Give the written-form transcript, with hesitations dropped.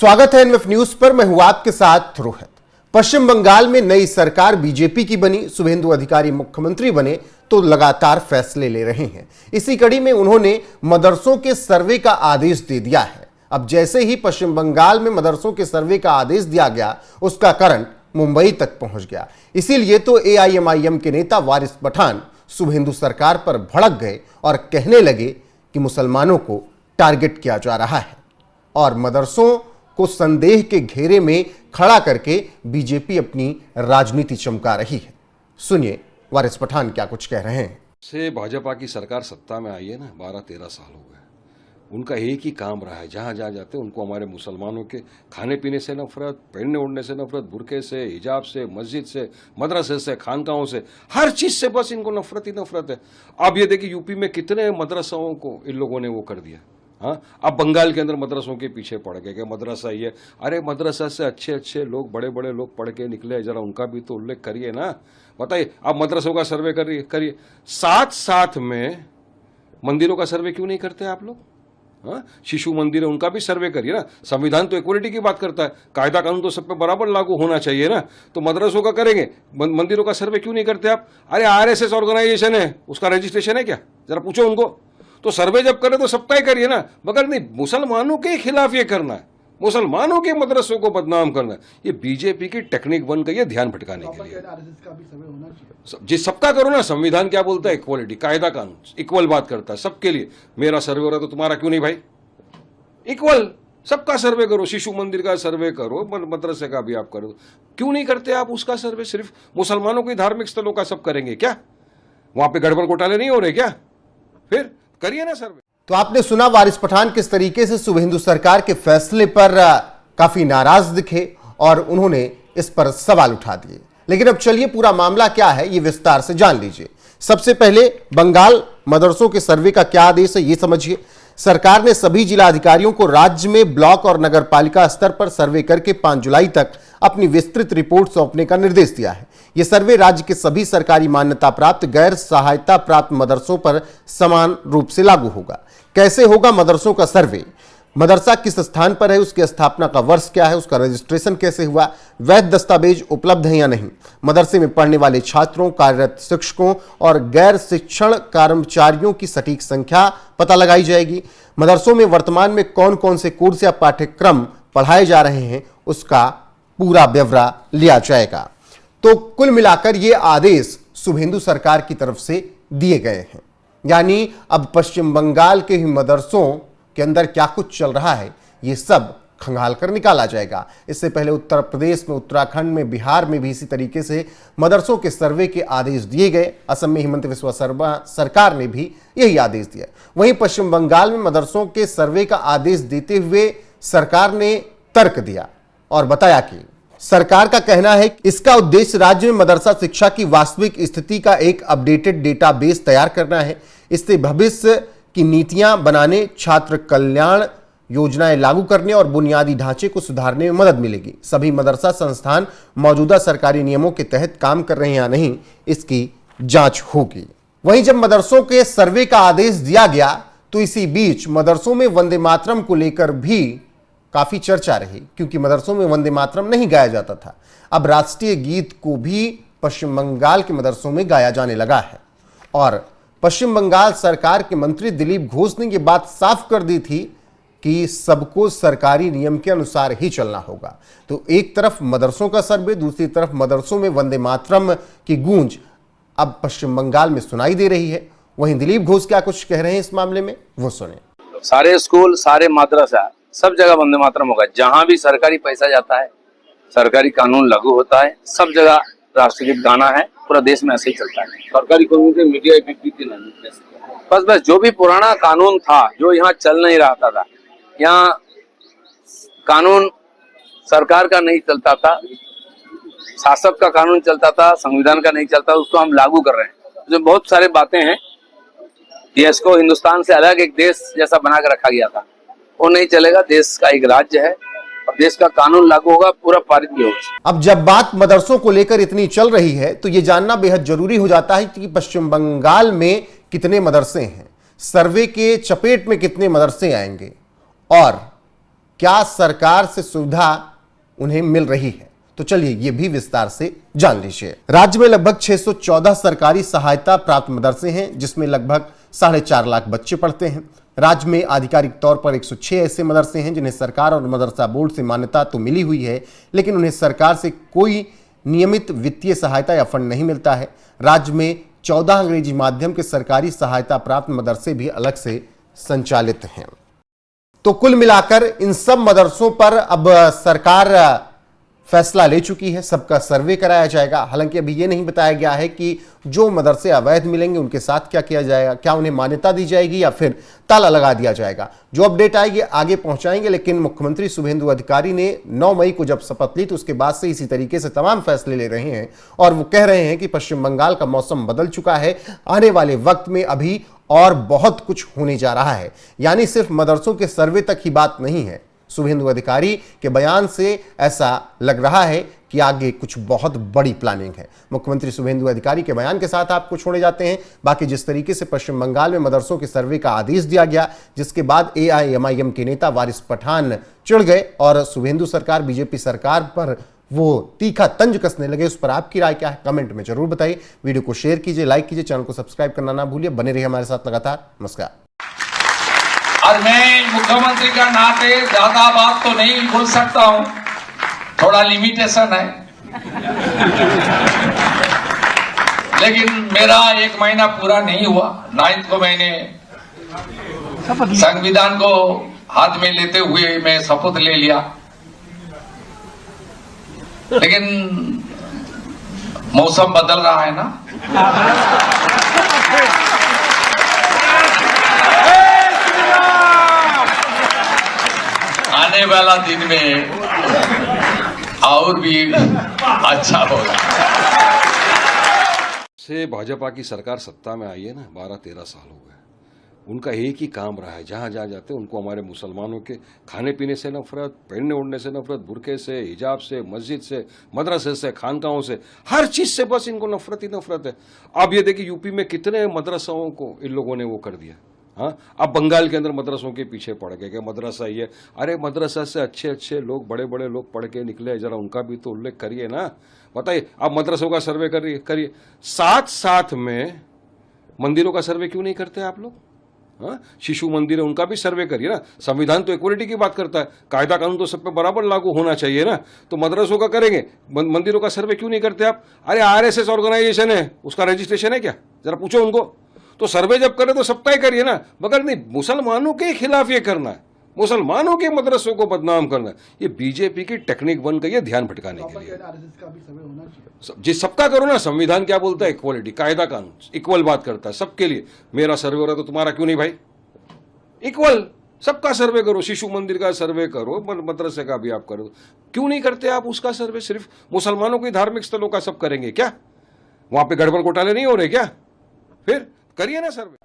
स्वागत है NF news पर। मैं हूं आपके साथ रोहित। पश्चिम बंगाल में नई सरकार बीजेपी की बनी, शुभेंदु अधिकारी मुख्यमंत्री बने तो लगातार फैसले ले रहे हैं। इसी कड़ी में उन्होंने मदरसों के सर्वे का आदेश दे दिया है। अब जैसे ही पश्चिम बंगाल में मदरसों के सर्वे का आदेश दिया गया, उसका करंट मुंबई तक पहुंच गया। इसीलिए तो एआईएमआईएम के नेता वारिस पठान शुभेंदु सरकार पर भड़क गए और कहने लगे कि मुसलमानों को टारगेट किया जा रहा है और मदरसों को संदेह के घेरे में खड़ा करके बीजेपी अपनी राजनीति चमका रही है। सुनिए वारिस पठान क्या कुछ कह रहे हैं। से भाजपा की सरकार सत्ता में आई है ना, 12-13 साल हो गए। उनका एक ही काम रहा है, जहां जहां जाते उनको हमारे मुसलमानों के खाने पीने से नफरत, पहनने ओढ़ने से नफरत, बुरके से, हिजाब से, मस्जिद से, मदरसे से, खानकाहों से, हर चीज से बस इनको नफरत ही नफरत है। अब ये देखिए यूपी में कितने मदरसाओं को इन लोगों ने वो कर दिया। हाँ, अब बंगाल के अंदर मदरसों के पीछे पड़ गए कि मदरसा ये, अरे मदरसा से अच्छे अच्छे लोग, बड़े बड़े लोग पढ़ के निकले, जरा उनका भी तो उल्लेख करिए ना। बताइए, आप मदरसों का सर्वे करिए। साथ साथ में मंदिरों का सर्वे क्यों नहीं करते आप लोग? हाँ, शिशु मंदिर है, उनका भी सर्वे करिए ना। संविधान तो इक्वलिटी की बात करता है, कायदा कानून तो सब पे बराबर लागू होना चाहिए ना। तो मदरसों का करेंगे, मंदिरों का सर्वे क्यों नहीं करते आप? अरे आरएसएस ऑर्गेनाइजेशन है, उसका रजिस्ट्रेशन है क्या? जरा पूछो उनको। तो सर्वे जब करें तो सबका ही करिए ना, मगर नहीं मुसलमानों के खिलाफ ये करना है, मुसलमानों के मदरसों को बदनाम करना है। ये बीजेपी की टेक्निक बन गई है ध्यान भटकाने के लिए। जिस सबका करो ना, संविधान क्या बोलता है? इक्वलिटी, कायदा कानून इक्वल बात करता है सबके लिए। मेरा सर्वे हो रहा है तो तुम्हारा क्यों नहीं भाई? इक्वल, सबका सर्वे करो, शिशु मंदिर का सर्वे करो, मदरसे का भी आप करो। क्यों नहीं करते आप उसका सर्वे? सिर्फ मुसलमानों के धार्मिक स्थलों का सब करेंगे क्या? वहां पे गड़बड़ घोटाले नहीं हो रहे क्या? फिर करिए ना सर्वे। तो आपने सुना वारिस पठान किस तरीके से शुभेंदु सरकार के फैसले पर काफी नाराज दिखे और उन्होंने इस पर सवाल उठा दिए। लेकिन अब चलिए पूरा मामला क्या है ये विस्तार से जान लीजिए। सबसे पहले बंगाल मदरसों के सर्वे का क्या आदेश है ये समझिए। सरकार ने सभी जिला अधिकारियों को राज्य में ब्लॉक और नगर पालिका स्तर पर सर्वे करके 5 जुलाई तक अपनी विस्तृत रिपोर्ट सौंपने का निर्देश दिया है। यह सर्वे राज्य के सभी सरकारी मान्यता प्राप्त गैर सहायता प्राप्त मदरसों पर समान रूप से लागू होगा। कैसे होगा मदरसों का सर्वे? मदरसा किस स्थान पर है, उसकी स्थापना का वर्ष क्या है, उसका रजिस्ट्रेशन कैसे हुआ, वैध दस्तावेज उपलब्ध है या नहीं, मदरसे में पढ़ने वाले छात्रों, कार्यरत शिक्षकों और गैर शिक्षण कर्मचारियों की सटीक संख्या पता लगाई जाएगी। मदरसों में वर्तमान में कौन कौन से कोर्स या पाठ्यक्रम पढ़ाए जा रहे हैं उसका पूरा ब्यौरा लिया जाएगा। तो कुल मिलाकर ये आदेश शुभेंदु सरकार की तरफ से दिए गए हैं। यानी अब पश्चिम बंगाल के ही मदरसों के अंदर क्या कुछ चल रहा है ये सब खंगाल कर निकाला जाएगा। इससे पहले उत्तर प्रदेश में, उत्तराखंड में, बिहार में भी इसी तरीके से मदरसों के सर्वे के आदेश दिए गए। असम में हिमंत बिस्वा शर्मा सरकार ने भी यही आदेश दिया। वहीं पश्चिम बंगाल में मदरसों के सर्वे का आदेश देते हुए सरकार ने तर्क दिया और बताया कि सरकार का कहना है कि इसका उद्देश्य राज्य में मदरसा शिक्षा की वास्तविक स्थिति का एक अपडेटेड डेटाबेस तैयार करना है। इससे भविष्य की नीतियां बनाने, छात्र कल्याण योजनाएं लागू करने और बुनियादी ढांचे को सुधारने में मदद मिलेगी। सभी मदरसा संस्थान मौजूदा सरकारी नियमों के तहत काम कर रहे हैं या नहीं, इसकी जांच होगी। वहीं जब मदरसों के सर्वे का आदेश दिया गया तो इसी बीच मदरसों में वंदे मातरम को लेकर भी काफी चर्चा रही, क्योंकि मदरसों में वंदे मातरम नहीं गाया जाता था। अब राष्ट्रीय गीत को भी पश्चिम बंगाल के मदरसों में गाया जाने लगा है और पश्चिम बंगाल सरकार के मंत्री दिलीप घोष ने यह बात साफ कर दी थी कि सबको सरकारी नियम के अनुसार ही चलना होगा। तो एक तरफ मदरसों का सर्वे, दूसरी तरफ मदरसों में वंदे मातरम की गूंज अब पश्चिम बंगाल में सुनाई दे रही है। वहीं दिलीप घोष क्या कुछ कह रहे हैं इस मामले में, वो सुने। सारे स्कूल, सारे मदरसा, सब जगह वंदे मातरम होगा। जहां भी सरकारी पैसा जाता है, सरकारी कानून लागू होता है, सब जगह राष्ट्रगीत गाना है। पूरा देश में ऐसे ही चलता है। सरकारी कानून के मीडिया बस जो भी पुराना कानून था, जो यहाँ चल नहीं रहा था, यहाँ कानून सरकार का नहीं चलता था, शासक का कानून चलता था, संविधान का नहीं चलता, उसको हम लागू कर रहे हैं। जो बहुत सारे बातें हैं, देश को हिंदुस्तान से अलग एक देश जैसा बना कर रखा गया था, वो नहीं चलेगा। देश का एक राज्य है और देश का कानून लागू होगा, पूरा पारित भी होगा। अब जब बात मदरसों को लेकर इतनी चल रही है तो यह जानना बेहद जरूरी हो जाता है कि पश्चिम बंगाल में कितने मदरसे हैं, सर्वे के चपेट में कितने मदरसे आएंगे और क्या सरकार से सुविधा उन्हें मिल रही है? तो चलिए ये भी विस्तार से जान लीजिए। राज्य में लगभग 614 सरकारी सहायता प्राप्त मदरसे हैं, जिसमें लगभग 4.5 लाख बच्चे पढ़ते हैं। राज्य में आधिकारिक तौर पर 106 ऐसे मदरसे हैं जिन्हें सरकार और मदरसा बोर्ड से मान्यता तो मिली हुई है, लेकिन उन्हें सरकार से कोई नियमित वित्तीय सहायता या फंड नहीं मिलता है। राज्य में 14 अंग्रेजी माध्यम के सरकारी सहायता प्राप्त मदरसे भी अलग से संचालित हैं। तो कुल मिलाकर इन सब मदरसों पर अब सरकार फैसला ले चुकी है, सबका सर्वे कराया जाएगा। हालांकि अभी यह नहीं बताया गया है कि जो मदरसे अवैध मिलेंगे उनके साथ क्या किया जाएगा, क्या उन्हें मान्यता दी जाएगी या फिर ताला लगा दिया जाएगा। जो अपडेट आएगी आगे पहुंचाएंगे। लेकिन मुख्यमंत्री शुभेंदु अधिकारी ने 9 मई को जब शपथ ली तो उसके बाद से इसी तरीके से तमाम फैसले ले रहे हैं और वो कह रहे हैं कि पश्चिम बंगाल का मौसम बदल चुका है, आने वाले वक्त में अभी और बहुत कुछ होने जा रहा है। यानी सिर्फ मदरसों के सर्वे तक ही बात नहीं है। शुभेंदु अधिकारी के बयान से ऐसा लग रहा है कि आगे कुछ बहुत बड़ी प्लानिंग है। मुख्यमंत्री शुभेंदु अधिकारी के बयान के साथ आपको छोड़े जाते हैं। बाकी जिस तरीके से पश्चिम बंगाल में मदरसों के सर्वे का आदेश दिया गया, जिसके बाद AIMIM के नेता वारिस पठान चिढ़ गए और शुभेंदु सरकार, बीजेपी सरकार पर वो तीखा तंज कसने लगे, उस पर आपकी राय क्या है कमेंट में जरूर बताइए। वीडियो को शेयर कीजिए, लाइक कीजिए, चैनल को सब्सक्राइब करना ना भूलिए। बने रहिए हमारे साथ लगातार। नमस्कार। और मैं मुख्यमंत्री का नाते ज्यादा बात तो नहीं बोल सकता हूं, थोड़ा लिमिटेशन है। लेकिन मेरा 1 महीना पूरा नहीं हुआ। 9 को मैंने संविधान को हाथ में लेते हुए मैं शपथ ले लिया। लेकिन मौसम बदल रहा है ना, आने वाला दिन में और भी अच्छा होगा। से भाजपा की सरकार सत्ता में आई है ना, 12-13 साल हो गए। उनका एक ही काम रहा है, जहां जहां जाते हैं उनको हमारे मुसलमानों के खाने पीने से नफरत, पहनने ओढ़ने से नफरत, बुरके से, हिजाब से, मस्जिद से, मदरसे से, खानकाहों से, हर चीज से बस इनको नफरत ही नफरत है। अब ये देखिए यूपी में कितने मदरसाओं को इन लोगों ने वो कर दिया। हाँ, अब बंगाल के अंदर मदरसों के पीछे पड़ गए कि मदरसा ही है। अरे मदरसा से अच्छे अच्छे लोग, बड़े बड़े लोग पढ़ के निकले, जरा उनका भी तो उल्लेख करिए ना। बताइए, आप मदरसों का सर्वे करिए। साथ साथ में मंदिरों का सर्वे क्यों नहीं करते आप लोग? हाँ, शिशु मंदिर है, उनका भी सर्वे करिए ना। संविधान तो इक्वलिटी की बात करता है, कायदा कानून तो सब पे बराबर लागू होना चाहिए ना। तो मदरसों का करेंगे, मंदिरों का सर्वे क्यों नहीं करते आप? अरे RSS ऑर्गेनाइजेशन है, उसका रजिस्ट्रेशन है क्या? जरा पूछो उनको। तो सर्वे जब करें तो सबका ही करिए ना, मगर नहीं मुसलमानों के खिलाफ ये करना है, मुसलमानों के मदरसों को बदनाम करना है। ये बीजेपी की टेक्निक बन गई है ध्यान भटकाने के लिए। जी सबका करो ना, संविधान क्या बोलता है? इक्वलिटी, कायदा कानून इक्वल बात करता है सबके लिए। मेरा सर्वे हो रहा है तो तुम्हारा क्यों नहीं भाई? इक्वल, सबका सर्वे करो, शिशु मंदिर का सर्वे करो, मदरसे का भी आप करो। क्यों नहीं करते आप उसका सर्वे? सिर्फ मुसलमानों के धार्मिक स्थलों का सब करेंगे क्या? वहां पे गड़बड़ घोटाले नहीं हो रहे क्या? फिर करिए ना सर्वे।